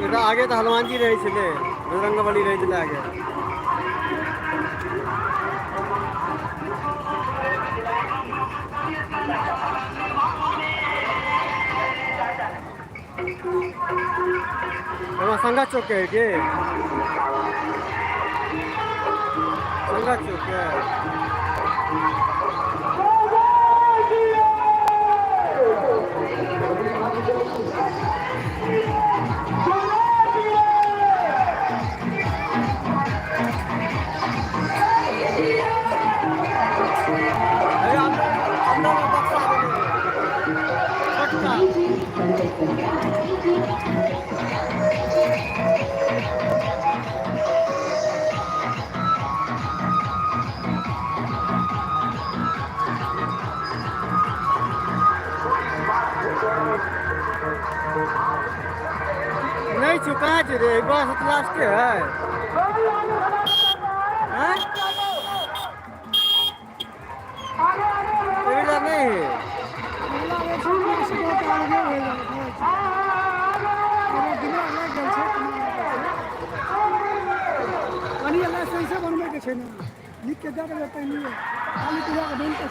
এটা আগে তো হনুমানজি রয়েছিল, বজরঙ্গবলী রয়েছিল আগে। তোমার संगा चौक है के संगा चौक है। नहीं चुका है रे, एक बार लास्ट है। हैं? अभी तक नहीं है। लिख के जा रहे हैं नहीं खाली पूरा का बैंक का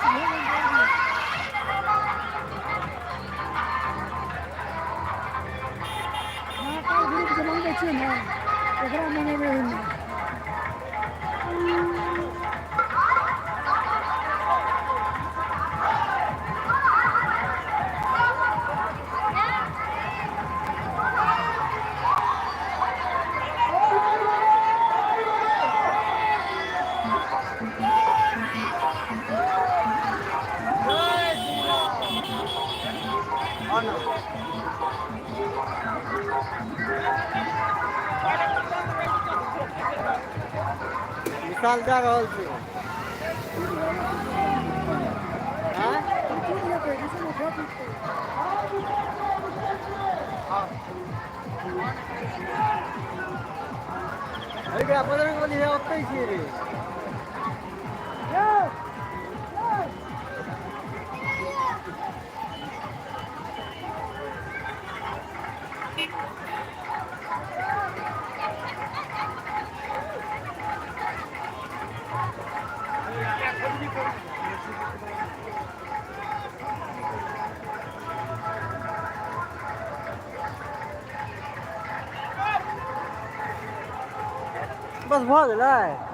ग्रुप जमाने छे ना एकरा मने रहे ना विशाल जा रहल छै। हाँ? अरे क्या बजरंगबली है ओतै छियै रे। बस भऽ गेलै।